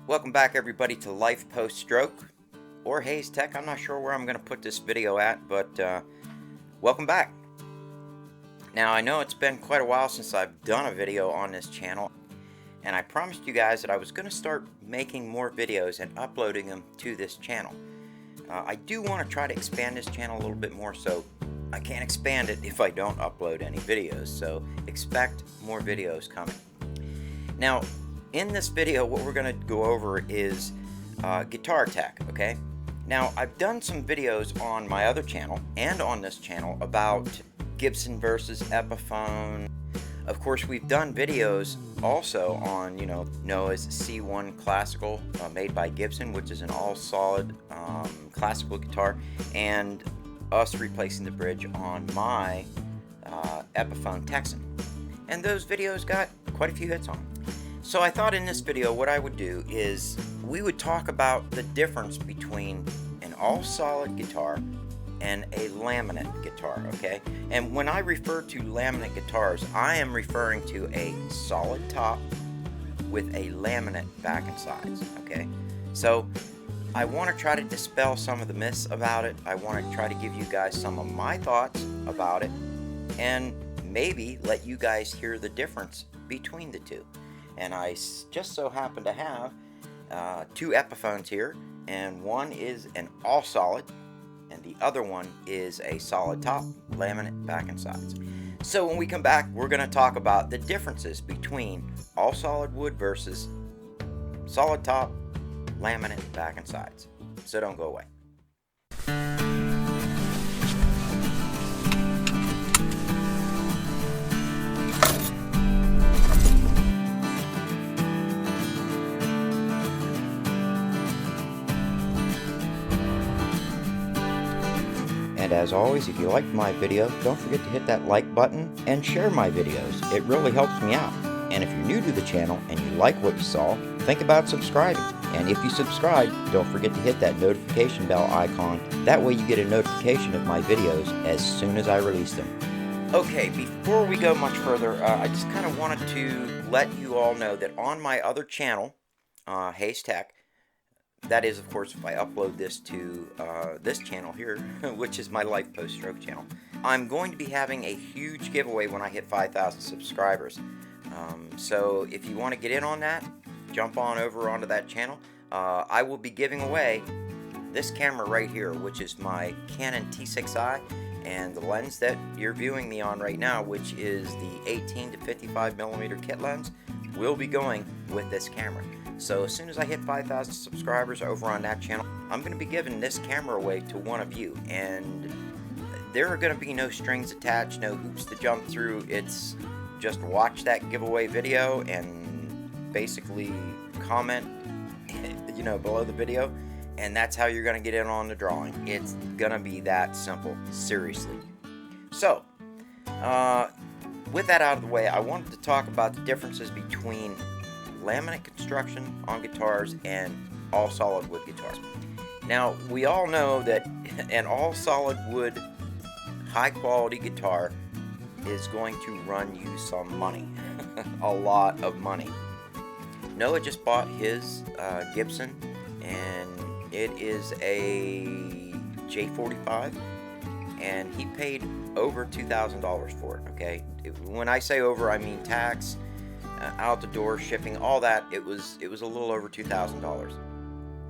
Welcome back everybody to Life Post Stroke or Haze Tech. I'm not sure where I'm going to put this video at, but welcome back. Now I know it's been quite a while since I've done a video on this channel, and I promised you guys that I was going to start making more videos and uploading them to this channel. I do want to try to expand this channel a little bit more, so I can't expand it if I don't upload any videos, so expect more videos coming. Now in this video, what we're going to go over is guitar tech, okay? Now, I've done some videos on my other channel and on this channel about Gibson versus Epiphone. Of course, we've done videos also on, Noah's C1 Classical made by Gibson, which is an all-solid classical guitar, and us replacing the bridge on my Epiphone Texan. And those videos got quite a few hits on them. So I thought in this video what I would do is we would talk about the difference between an all-solid guitar and a laminate guitar, okay? And when I refer to laminate guitars, I am referring to a solid top with a laminate back and sides, okay? So I want to try to dispel some of the myths about it. I want to try to give you guys some of my thoughts about it and maybe let you guys hear the difference between the two. And I just so happen to have two Epiphones here, and one is an all-solid and the other one is a solid top, laminate back and sides. So when we come back, we're going to talk about the differences between all-solid wood versus solid top, laminate back and sides. So don't go away. And as always, if you liked my video, don't forget to hit that like button and share my videos. It really helps me out. And if you're new to the channel and you like what you saw, think about subscribing. And if you subscribe, don't forget to hit that notification bell icon. That way you get a notification of my videos as soon as I release them. Okay, before we go much further, I just kind of wanted to let you all know that on my other channel, Haze Tech, that is, of course, if I upload this to this channel here, which is my Life Post Stroke channel, I'm going to be having a huge giveaway when I hit 5,000 subscribers. So if you want to get in on that, jump on over onto that channel. I will be giving away this camera right here, which is my Canon T6i, and the lens that you're viewing me on right now, which is the 18 to 55 millimeter kit lens, will be going with this camera. So as soon as I hit 5,000 subscribers over on that channel, I'm going to be giving this camera away to one of you. And there are going to be no strings attached, no hoops to jump through. It's just watch that giveaway video and basically comment, below the video. And that's how you're going to get in on the drawing. It's going to be that simple, seriously. So, with that out of the way, I wanted to talk about the differences between laminate construction on guitars and all solid wood guitars. Now, we all know that an all solid wood high quality guitar is going to run you some money. A lot of money. Noah just bought his Gibson, and it is a J45, and he paid over $2,000 for it, okay? When I say over, I mean tax, out the door, shipping, all that. It was a little over $2,000.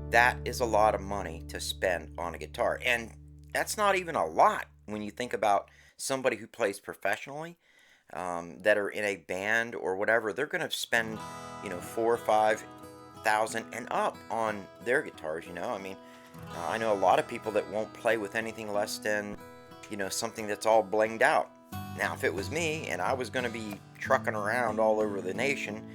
That is a lot of money to spend on a guitar, and that's not even a lot when you think about somebody who plays professionally, that are in a band or whatever. They're going to spend, $4,000 or $5,000 and up on their guitars. I mean, I know a lot of people that won't play with anything less than, something that's all blinged out. Now, if it was me and I was going to be trucking around all over the nation,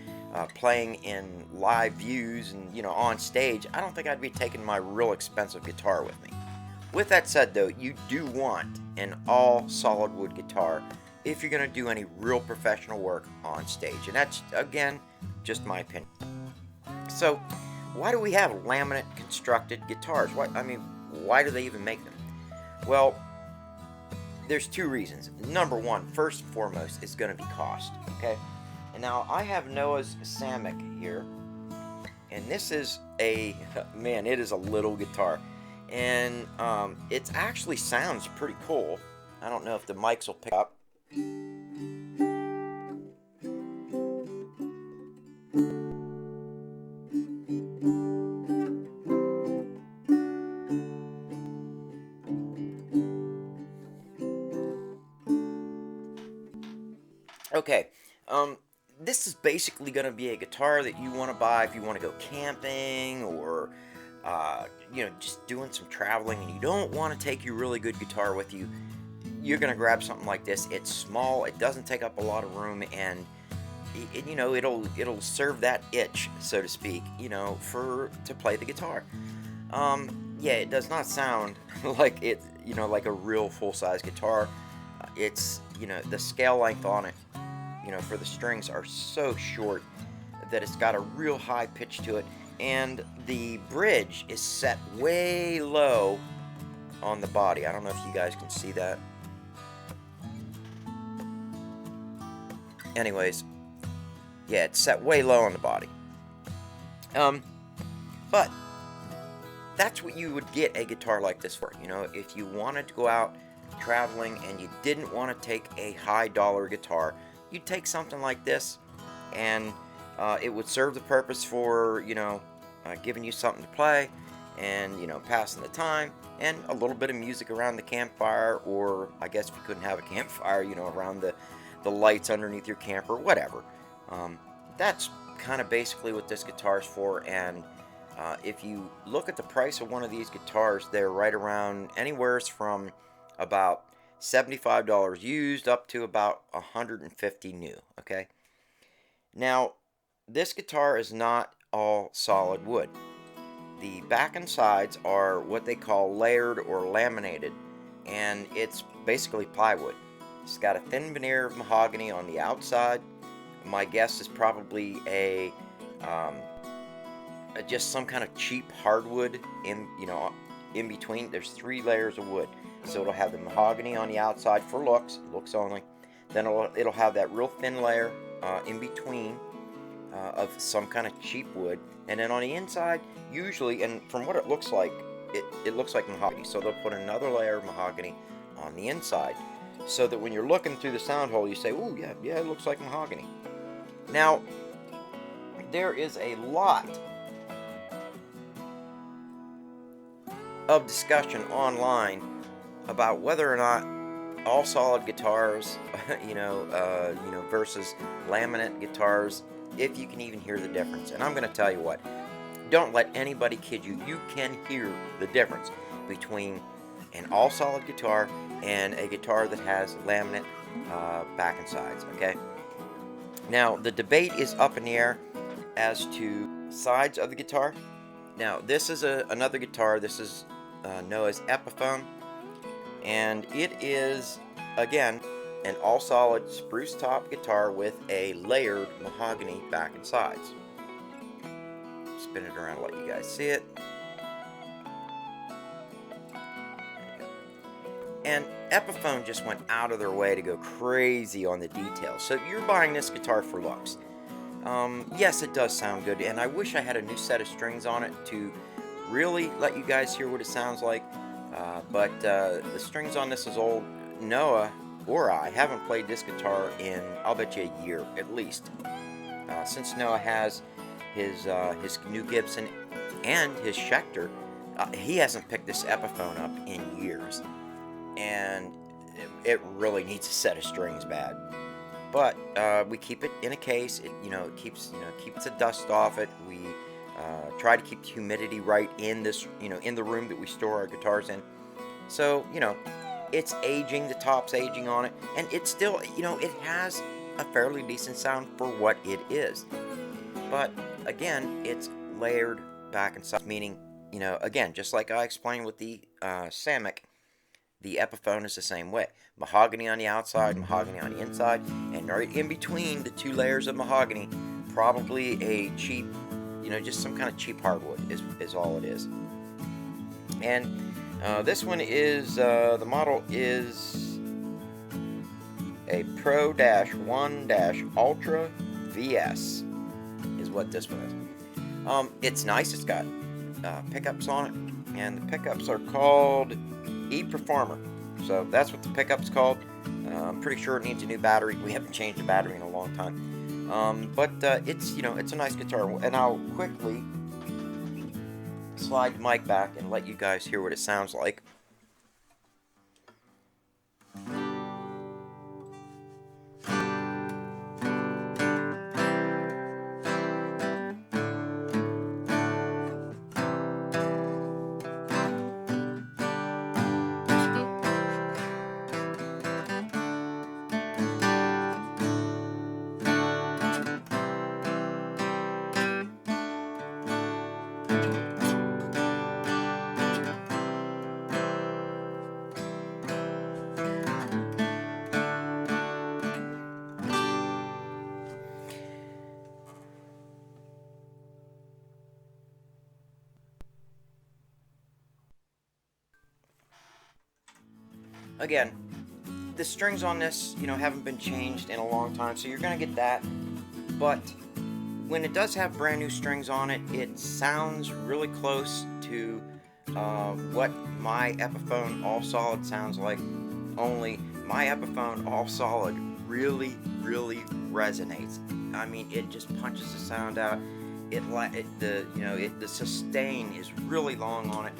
playing in live views and, on stage, I don't think I'd be taking my real expensive guitar with me. With that said, though, you do want an all solid wood guitar if you're going to do any real professional work on stage. And that's, again, just my opinion. So, why do we have laminate constructed guitars? Why do they even make them? Well, there's two reasons. Number one, first and foremost, is going to be cost, okay? And now I have Noah's Samick here, And this is a, man, it is a little guitar. And it actually sounds pretty cool. I don't know if the mics will pick up. Okay, this is basically going to be a guitar that you want to buy if you want to go camping or, you know, just doing some traveling and you don't want to take your really good guitar with you. You're going to grab something like this. It's small, it doesn't take up a lot of room, and you know, it'll serve that itch, so to speak, you know, to play the guitar. Yeah, it does not sound like it, you know, like a real full-size guitar. It's, you know, the scale length on it, you know, for the strings are so short that it's got a real high pitch to it, and the bridge is set way low on the body. I don't know if you guys can see that. Anyways, yeah, it's set way low on the body. But that's what you would get a guitar like this for. You know, if you wanted to go out traveling and you didn't want to take a high dollar guitar, you'd take something like this, and it would serve the purpose for, you know, giving you something to play and, you know, passing the time and a little bit of music around the campfire, or I guess if you couldn't have a campfire, you know, around the lights underneath your camper, whatever. That's kind of basically what this guitar is for. And if you look at the price of one of these guitars, they're right around anywhere from about $75 used up to about $150 new. Okay, now this guitar is not all solid wood. The back and sides are what they call layered or laminated, and it's basically plywood. It's got a thin veneer of mahogany on the outside. My guess is probably a just some kind of cheap hardwood in between. There's 3 layers of wood, so it'll have the mahogany on the outside for looks only. Then it'll have that real thin layer in between of some kind of cheap wood, and then on the inside, usually, and from what it looks like, it looks like mahogany. So they'll put another layer of mahogany on the inside, so that when you're looking through the sound hole, you say, "Oh yeah, it looks like mahogany." Now, there is a lot of discussion online about whether or not all solid guitars, versus laminate guitars, if you can even hear the difference. And I'm going to tell you what, don't let anybody kid you. You can hear the difference between an all solid guitar and a guitar that has laminate back and sides. Okay. Now the debate is up in the air as to sides of the guitar. Now this is another guitar. This is known as Epiphone, and it is again an all solid spruce top guitar with a layered mahogany back and sides. Spin it around to let you guys see it. And Epiphone just went out of their way to go crazy on the details. So you're buying this guitar for looks. Yes, it does sound good, and I wish I had a new set of strings on it to really let you guys hear what it sounds like. But the strings on this is old. Noah or I haven't played this guitar in, I'll bet you, a year at least. Since Noah has his new Gibson and his Schecter, he hasn't picked this Epiphone up in years. And it really needs a set of strings bad. But we keep it in a case. It keeps the dust off it. We try to keep the humidity right in this in the room that we store our guitars in. So it's aging. The top's aging on it, and it's still it has a fairly decent sound for what it is. But again, it's layered back and sides, meaning again, just like I explained with the Samick. The Epiphone is the same way. Mahogany on the outside, mahogany on the inside, and right in between the 2 layers of mahogany, probably a cheap, just some kind of cheap hardwood is all it is. And this one is, the model is a Pro-1-Ultra VS, is what this one is. It's nice. It's got pickups on it, and the pickups are called E-Performer. So that's what the pickup's called. I'm pretty sure it needs a new battery. We haven't changed the battery in a long time. But it's, it's a nice guitar. And I'll quickly slide the mic back and let you guys hear what it sounds like. Again, the strings on this, haven't been changed in a long time, so you're going to get that. But when it does have brand new strings on it, it sounds really close to what my Epiphone All Solid sounds like, only my Epiphone All Solid really, really resonates. I mean, it just punches the sound out. The sustain is really long on it.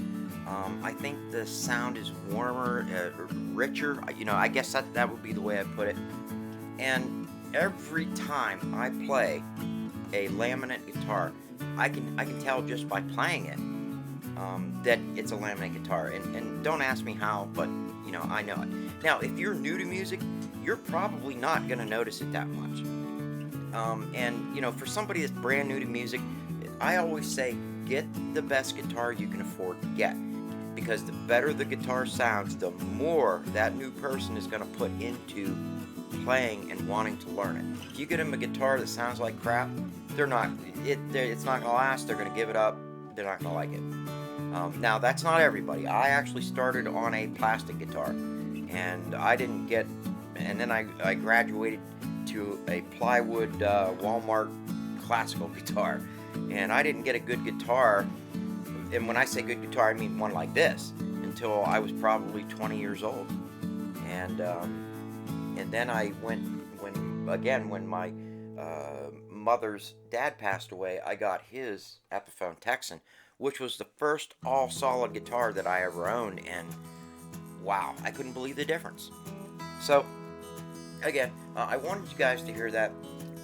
I think the sound is warmer, richer. I guess that would be the way I put it. And every time I play a laminate guitar, I can tell just by playing it that it's a laminate guitar. And don't ask me how, but I know it. Now, if you're new to music, you're probably not gonna notice it that much. For somebody that's brand new to music, I always say get the best guitar you can afford to get. Because the better the guitar sounds, the more that new person is going to put into playing and wanting to learn it. If you get them a guitar that sounds like crap, it's not going to last. They're going to give it up. They're not going to like it. Now, that's not everybody. I actually started on a plastic guitar, and then I graduated to a plywood Walmart classical guitar, and I didn't get a good guitar. And when I say good guitar, I mean one like this, until I was probably 20 years old. And then I went, when my mother's dad passed away, I got his Epiphone Texan, which was the first all-solid guitar that I ever owned, and wow, I couldn't believe the difference. So, again, I wanted you guys to hear that.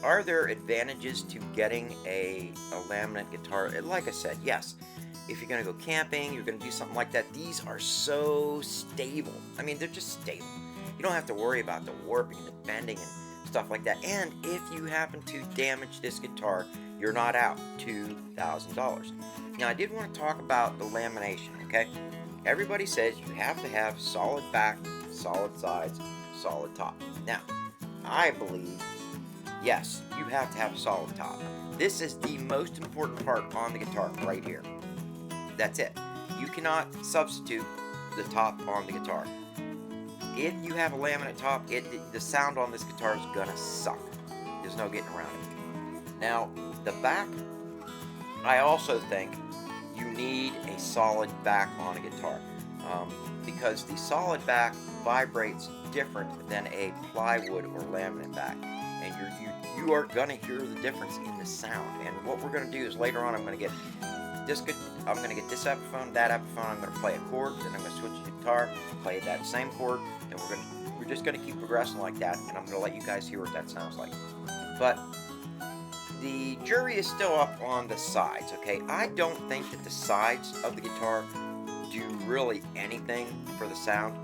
Are there advantages to getting a laminate guitar? Like I said, yes. If you're going to go camping, you're going to do something like that, these are so stable. I mean, they're just stable. You don't have to worry about the warping and the bending and stuff like that. And if you happen to damage this guitar, you're not out $2,000. Now, I did want to talk about the lamination, okay? Everybody says you have to have solid back, solid sides, solid top. Now, I believe, yes, you have to have a solid top. This is the most important part on the guitar right here. That's it. You cannot substitute the top on the guitar. If you have a laminate top, the sound on this guitar is gonna suck. There's no getting around it. Now, the back, I also think you need a solid back on a guitar because the solid back vibrates different than a plywood or laminate back, and you are gonna hear the difference in the sound. And what we're gonna do is later on, I'm gonna get this Epiphone, that Epiphone, I'm going to play a chord, then I'm going to switch to guitar, play that same chord, and we're just going to keep progressing like that, and I'm going to let you guys hear what that sounds like. But the jury is still up on the sides, okay? I don't think that the sides of the guitar do really anything for the sound.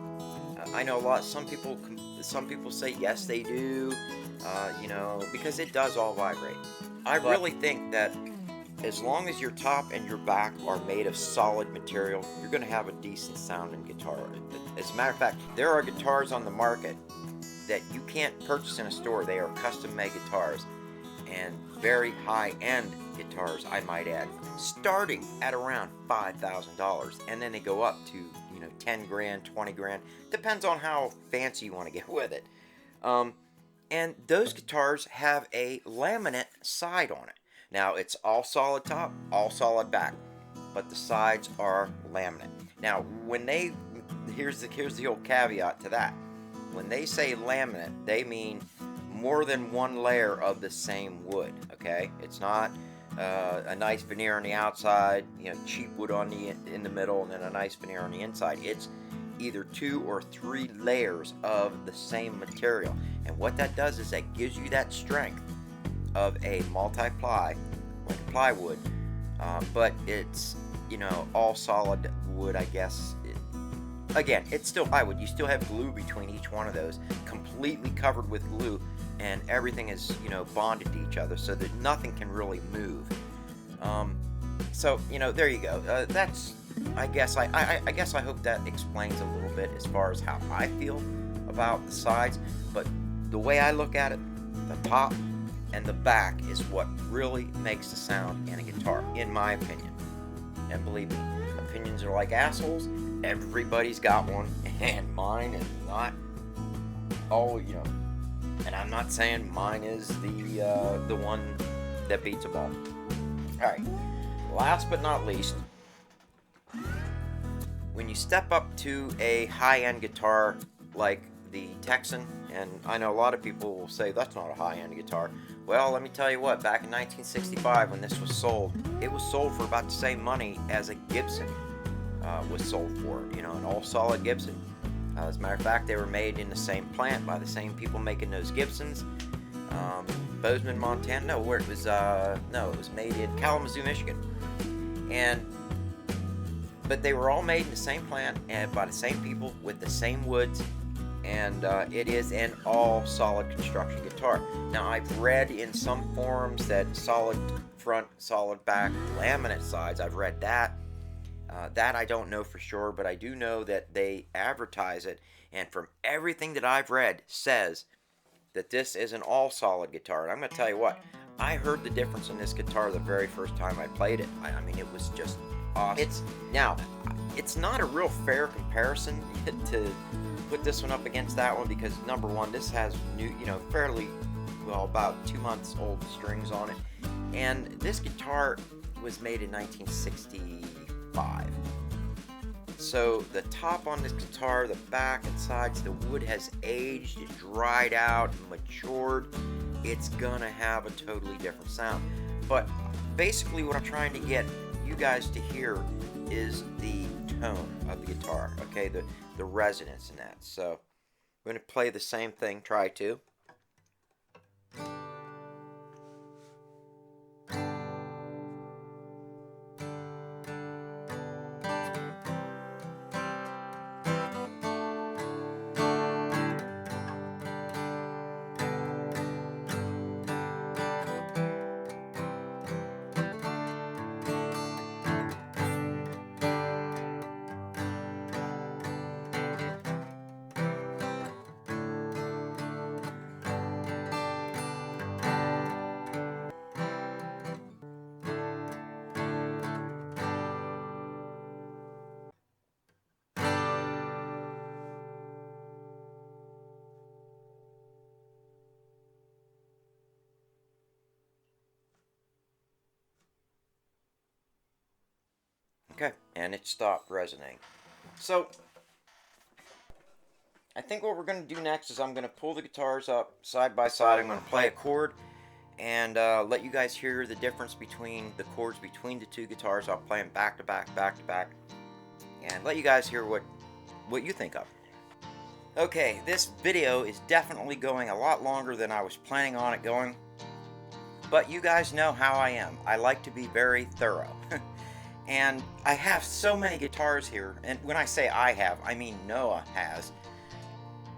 I know some people say yes they do, because it does all vibrate. I really think that as long as your top and your back are made of solid material, you're going to have a decent sounding guitar. As a matter of fact, there are guitars on the market that you can't purchase in a store. They are custom-made guitars, and very high-end guitars, I might add, starting at around $5,000, and then they go up to 10 grand, 20 grand, depends on how fancy you want to get with it. And those guitars have a laminate side on it. Now it's all solid top, all solid back, but the sides are laminate. Now when they, here's the old caveat to that. When they say laminate, they mean more than one layer of the same wood. Okay, it's not a nice veneer on the outside, you know, cheap wood on the in the middle, and then a nice veneer on the inside. It's either 2 or 3 layers of the same material, and what that does is that gives you that strength of a multi-ply, like a plywood, but it's, you know, all solid wood, I guess. Again, it's still plywood. You still have glue between each one of those, completely covered with glue, and everything is, you know, bonded to each other so that nothing can really move. So, you know, there you go. That's, I guess I hope that explains a little bit as far as how I feel about the sides. But the way I look at it, the top and the back is what really makes the sound in a guitar, in my opinion. And believe me, opinions are like assholes. Everybody's got one, and mine is not all, you know. And I'm not saying mine is the one that beats them all. All right. Last but not least, when you step up to a high-end guitar like the Texan, and I know a lot of people will say that's not a high-end guitar. Well, let me tell you what, back in 1965 when this was sold, it was sold for about the same money as a Gibson was sold for, you know, an all-solid Gibson. As a matter of fact, they were made in the same plant by the same people making those Gibsons. Bozeman, Montana. No, where it was, no, it was made in Kalamazoo, Michigan. But they were all made in the same plant and by the same people with the same woods, and it is an all solid construction guitar. Now, I've read in some forums that solid front, solid back, laminate sides. I've read that. That I don't know for sure, but I do know that they advertise it, and from everything that I've read says that this is an all solid guitar. And I'm going to tell you what, I heard the difference in this guitar the very first time I played it. I mean, it was just awesome. It's not a real fair comparison to put this one up against that one, because number one, this has new, you know, fairly, well, about 2 months old strings on it, and this guitar was made in 1965. So the top on this guitar, the back and sides, the wood has aged, it dried out, matured. It's gonna have a totally different sound. But basically what I'm trying to get you guys to hear is the tone of the guitar, okay, the resonance in that. So I'm gonna play the same thing, try to. Okay, and it stopped resonating. So I think what we're going to do next is I'm going to pull the guitars up side by side. I'm going to play a chord and let you guys hear the difference between the chords between the two guitars. I'll play them back to back, back to back, and let you guys hear what you think of. Okay, this video is definitely going a lot longer than I was planning on it going, but you guys know how I am. I like to be very thorough. And I have so many guitars here, and when I say I have, I mean Noah has.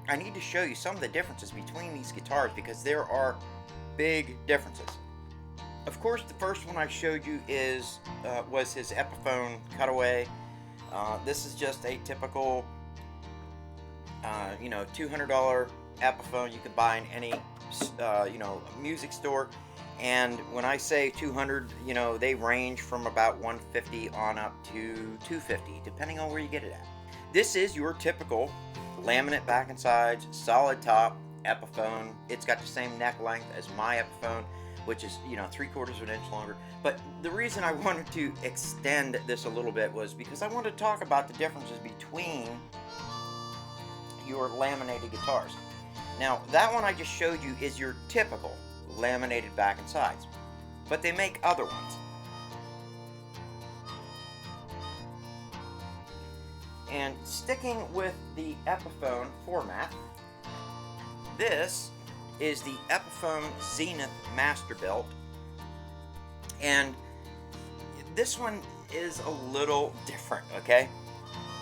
I need to show you some of the differences between these guitars, because there are big differences. Of course, the first one I showed you was his Epiphone Cutaway. This is just a typical, you know, $200 Epiphone you could buy in any, you know, music store. And when I say 200, you know, they range from about 150 on up to 250, depending on where you get it at. This is your typical laminate back and sides, solid top Epiphone. It's got the same neck length as my Epiphone, which is, you know, 3/4 of an inch longer. But the reason I wanted to extend this a little bit was because I wanted to talk about the differences between your laminated guitars. Now, that one I just showed you is your typical laminated back and sides, but they make other ones. And sticking with the Epiphone format, this is the Epiphone Zenith Masterbuilt, and this one is a little different, okay?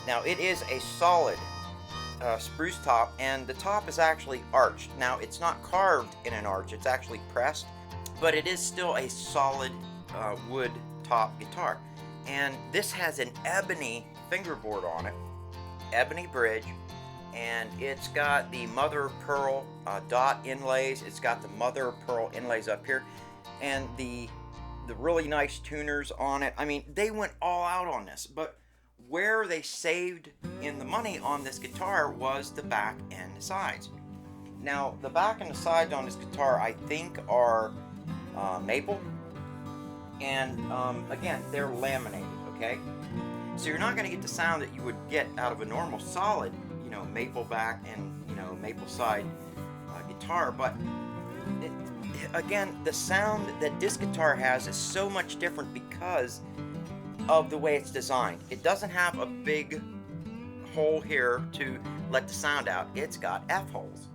Now, it is a solid spruce top, and the top is actually arched. Now, it's not carved in an arch, it's actually pressed, but it is still a solid wood top guitar. And this has an ebony fingerboard on it, ebony bridge, and it's got the mother of pearl dot inlays. It's got the mother of pearl inlays up here, and the really nice tuners on it. I mean, they went all out on this, but where they saved in the money on this guitar was the back and the sides. Now, the back and the sides on this guitar, I think, are maple, and again, they're laminated, okay? So you're not going to get the sound that you would get out of a normal solid, you know, maple back and, you know, maple side guitar, but again, the sound that this guitar has is so much different because of the way it's designed. It doesn't have a big hole here to let the sound out. It's got F-holes.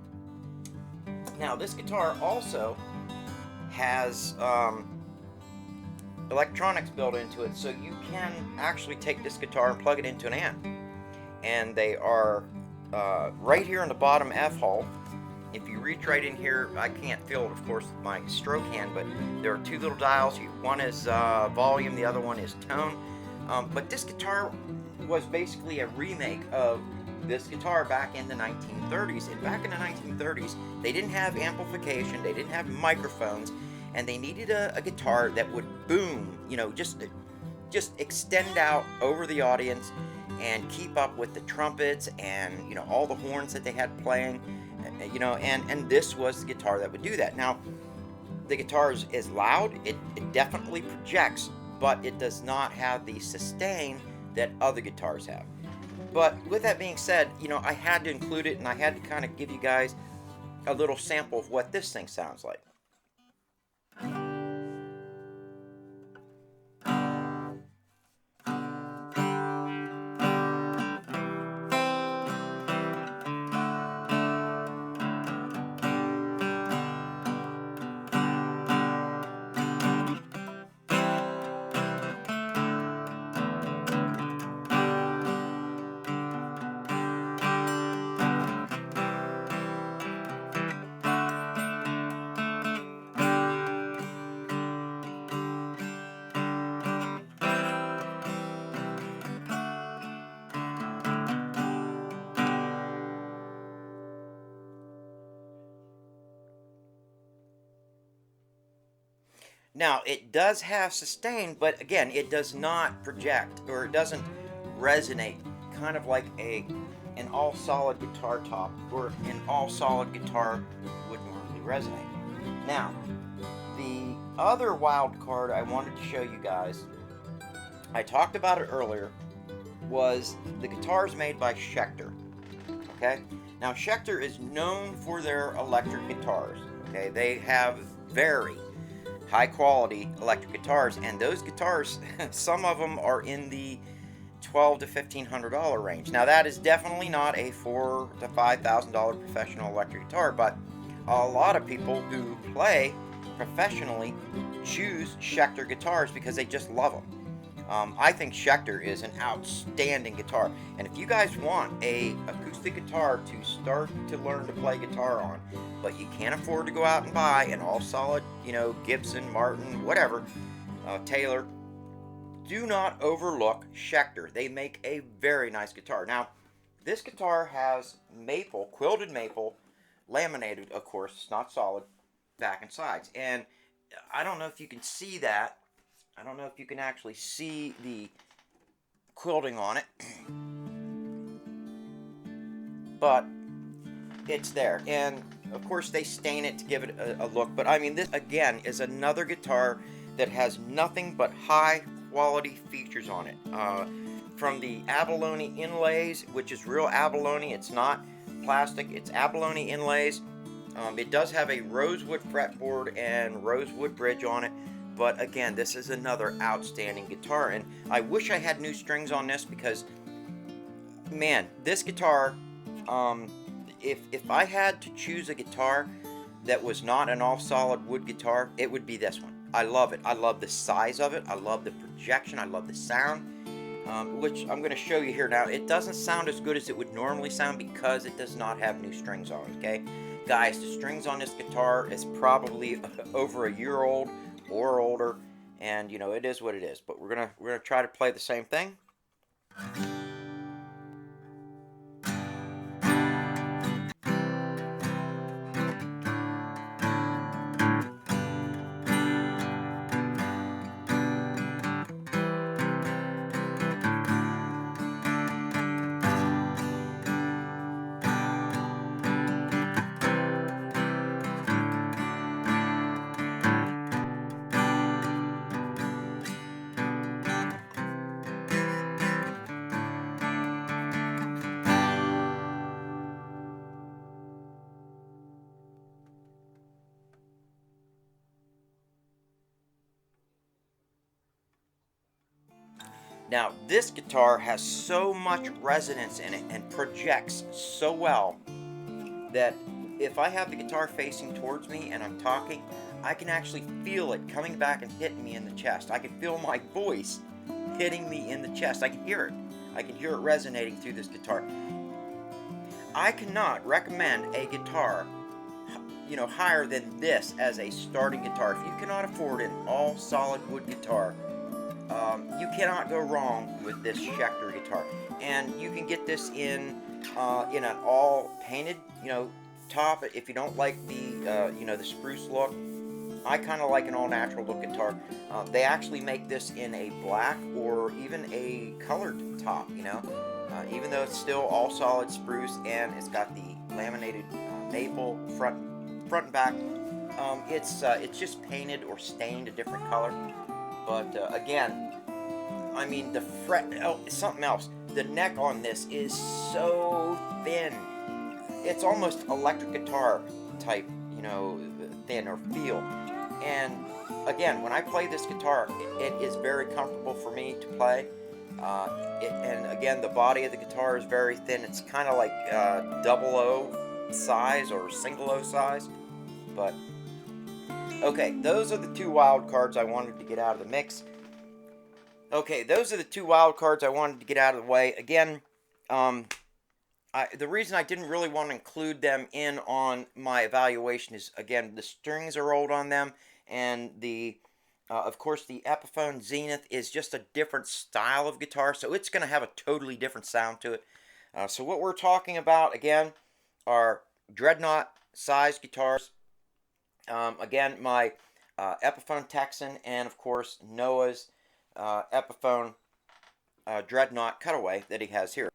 Now, this guitar also has electronics built into it, so you can actually take this guitar and plug it into an amp. And they are right here in the bottom F-hole. If you reach right in here, I can't feel it, of course, with my stroke hand, but there are two little dials. One is volume, the other one is tone. But this guitar was basically a remake of this guitar back in the 1930s. And back in the 1930s, they didn't have amplification, they didn't have microphones, and they needed a guitar that would boom, you know, just extend out over the audience and keep up with the trumpets and, you know, all the horns that they had playing, you know, and this was the guitar that would do that. Now, the guitar is loud, it definitely projects, but it does not have the sustain that other guitars have. But with that being said, you know, I had to include it, and I had to kind of give you guys a little sample of what this thing sounds like. Now, it does have sustain, but again, it does not project, or it doesn't resonate, kind of like an all-solid guitar top, or an all-solid guitar would normally resonate. Now, the other wild card I wanted to show you guys, I talked about it earlier, was the guitars made by Schecter. Okay? Now, Schecter is known for their electric guitars. Okay? They have very high quality electric guitars, and those guitars, some of them are in the $1,200 to $1,500 range. Now, that is definitely not a $4,000 to $5,000 professional electric guitar, but a lot of people who play professionally choose Schecter guitars because they just love them. I think Schecter is an outstanding guitar, and if you guys want a acoustic guitar to start to learn to play guitar on, but you can't afford to go out and buy an all-solid, you know, Gibson, Martin, whatever, Taylor, do not overlook Schecter. They make a very nice guitar. Now, this guitar has maple, quilted maple, laminated, of course, it's not solid, back and sides. And I don't know if you can see that. I don't know if you can actually see the quilting on it, but it's there. And of course they stain it to give it a look, but I mean, this again is another guitar that has nothing but high quality features on it. From the abalone inlays, which is real abalone, it's not plastic, it's abalone inlays. It does have a rosewood fretboard and rosewood bridge on it, but again, this is another outstanding guitar, and I wish I had new strings on this because, man, this guitar, if I had to choose a guitar that was not an all-solid wood guitar, it would be this one. I love it. I love the size of it. I love the projection. I love the sound, which I'm going to show you here now. It doesn't sound as good as it would normally sound because it does not have new strings on it, okay? Guys, the strings on this guitar is probably over a year old or older, and you know, it is what it is. But we're gonna try to play the same thing. Now, this guitar has so much resonance in it and projects so well that if I have the guitar facing towards me and I'm talking, I can actually feel it coming back and hitting me in the chest. I can feel my voice hitting me in the chest. I can hear it. I can hear it resonating through this guitar. I cannot recommend a guitar, you know, higher than this as a starting guitar. If you cannot afford an all solid wood guitar, you cannot go wrong with this Schecter guitar. And you can get this in an all painted, you know, top. If you don't like the you know, the spruce look, I kind of like an all natural look guitar. They actually make this in a black or even a colored top, you know, even though it's still all solid spruce and it's got the laminated maple front and back. It's just painted or stained a different color. But again, I mean, the fret, oh, something else. The neck on this is so thin. It's almost electric guitar type, you know, thin or feel. And again, when I play this guitar, it is very comfortable for me to play. And again, the body of the guitar is very thin. It's kind of like double O size or single O size. But okay, those are the two wild cards I wanted to get out of the mix. Okay, those are the two wild cards I wanted to get out of the way. Again, the reason I didn't really want to include them in on my evaluation is, again, the strings are old on them, and the of course, the Epiphone Zenith is just a different style of guitar, so it's going to have a totally different sound to it. So what we're talking about, again, are DreadNott size guitars. Again, my Epiphone Texan, and of course Noah's Epiphone DreadNott cutaway that he has here.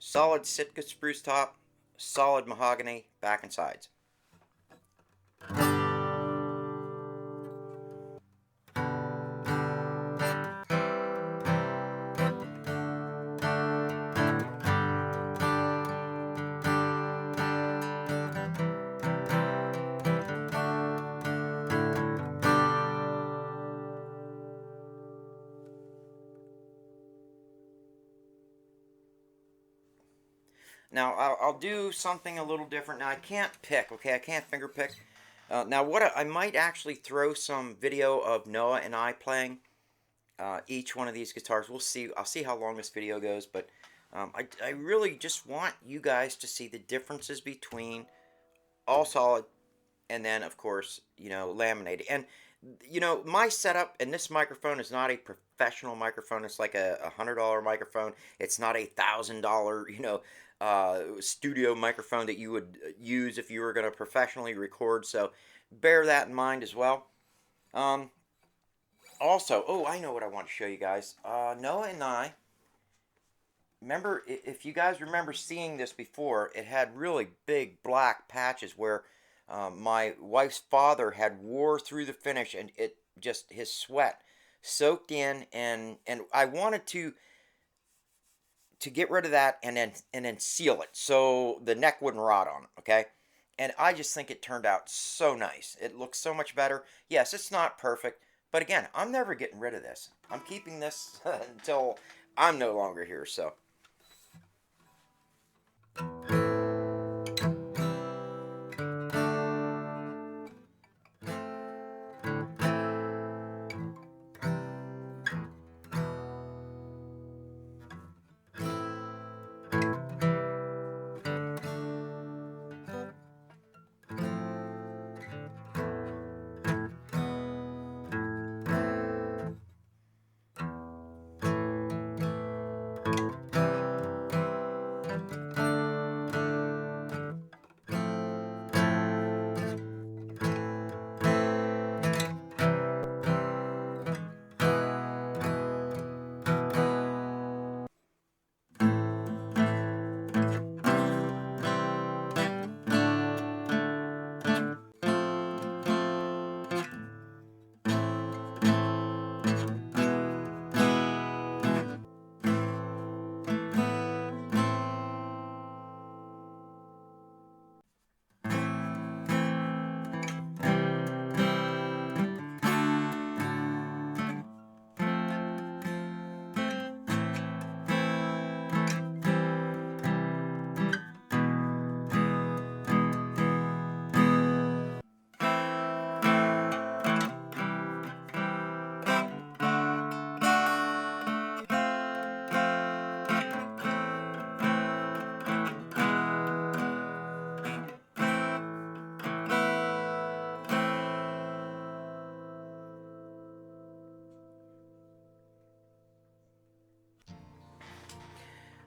Solid Sitka spruce top, solid mahogany back and sides. Now, I'll do something a little different. Now, I can't pick, okay? I can't finger pick. Now, I might actually throw some video of Noah and I playing each one of these guitars. We'll see. I'll see how long this video goes, but I really just want you guys to see the differences between all solid and then, of course, you know, laminated. And You know, my setup, and this microphone is not a professional microphone. It's like a $100 microphone. It's not $1,000, studio microphone that you would use if you were going to professionally record. So bear that in mind as well. Um, Also, oh, I know what I want to show you guys. Noah and I, remember, if you guys remember seeing this before, it had really big black patches where my wife's father had wore through the finish, and it just, his sweat soaked in, and I wanted to get rid of that and then seal it so the neck wouldn't rot on it, okay? And I just think it turned out so nice. It looks so much better. Yes, it's not perfect, but again, I'm never getting rid of this. I'm keeping this until I'm no longer here, so.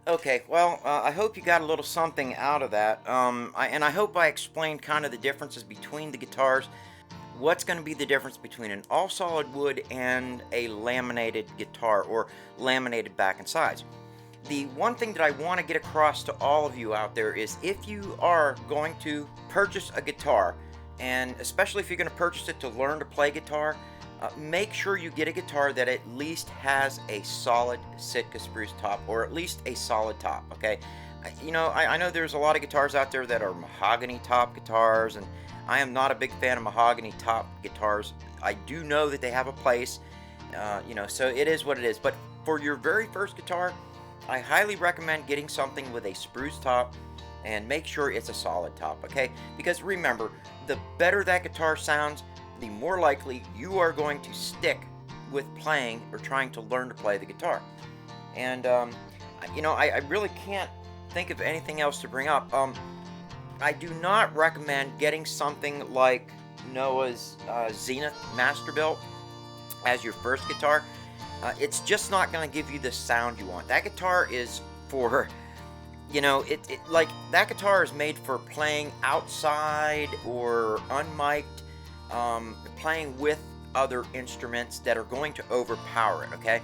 Okay, well, I hope you got a little something out of that. And I hope I explained kind of the differences between the guitars. What's going to be the difference between an all solid wood and a laminated guitar, or laminated back and sides. The one thing that I want to get across to all of you out there is, if you are going to purchase a guitar, and especially if you're going to purchase it to learn to play guitar, make sure you get a guitar that at least has a solid Sitka spruce top, or at least a solid top, okay? I know there's a lot of guitars out there that are mahogany top guitars, and I am not a big fan of mahogany top guitars. I do know that they have a place, so it is what it is. But for your very first guitar, I highly recommend getting something with a spruce top, and make sure it's a solid top, okay? Because remember, the better that guitar sounds, the more likely you are going to stick with playing or trying to learn to play the guitar. And, I really can't think of anything else to bring up. I do not recommend getting something like Noah's Zenith Masterbuilt as your first guitar. It's just not going to give you the sound you want. That guitar is for, like, that guitar is made for playing outside or unmiked, playing with other instruments that are going to overpower it, okay?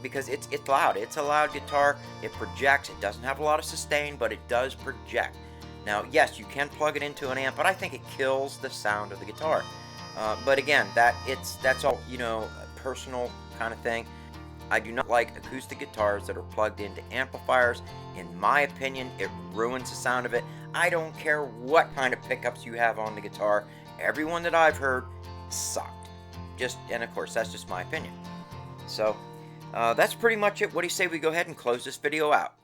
Because it's loud. It's a loud guitar. It projects. It doesn't have a lot of sustain, but it does project. Now, yes, you can plug it into an amp, but I think it kills the sound of the guitar. But again, that's all, a personal kind of thing. I do not like acoustic guitars that are plugged into amplifiers. In my opinion, it ruins the sound of it. I don't care what kind of pickups you have on the guitar. Everyone that I've heard sucked. And of course, that's just my opinion. So, that's pretty much it. What do you say we go ahead and close this video out?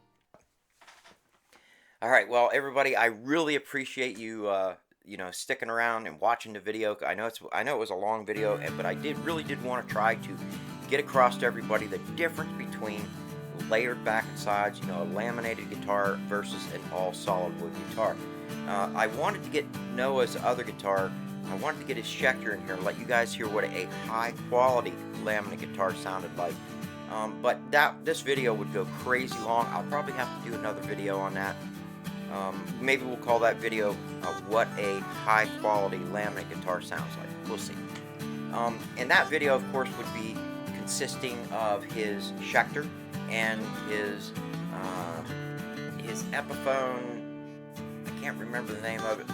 Alright, well, everybody, I really appreciate you, sticking around and watching the video. I know it was a long video, but I really did want to try to get across to everybody the difference between layered back and sides, a laminated guitar versus an all solid wood guitar. I wanted to get Noah's other guitar I wanted to get his Schecter in here and let you guys hear what a high quality laminate guitar sounded like. But this video would go crazy long. I'll probably have to do another video on that. Maybe we'll call that video what a high quality laminate guitar sounds like. We'll see. And that video, of course, would be consisting of his Schecter and his Epiphone, I can't remember the name of it,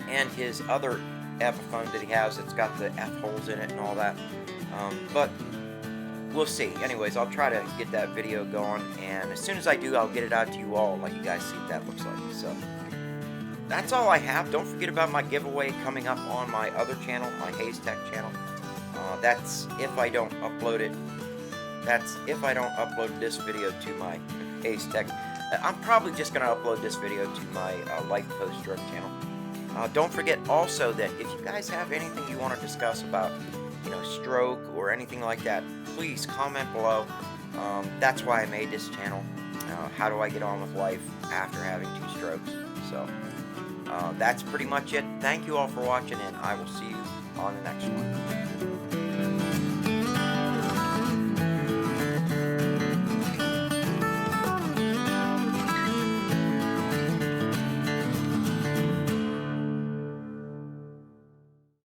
and his other Epiphone that he has that's got the F holes in it and all that. But we'll see. Anyways, I'll try to get that video going, and as soon as I do, I'll get it out to you all and let you guys see what that looks like. So that's all I have. Don't forget about my giveaway coming up on my other channel, my Hayes Tech channel. That's if I don't upload it. That's if I don't upload this video to my Hayes Tech. I'm probably just going to upload this video to my Life Post Drug channel. Don't forget also that if you guys have anything you want to discuss about, stroke or anything like that, please comment below. That's why I made this channel. How do I get on with life after having 2 strokes? So that's pretty much it. Thank you all for watching, and I will see you on the next one.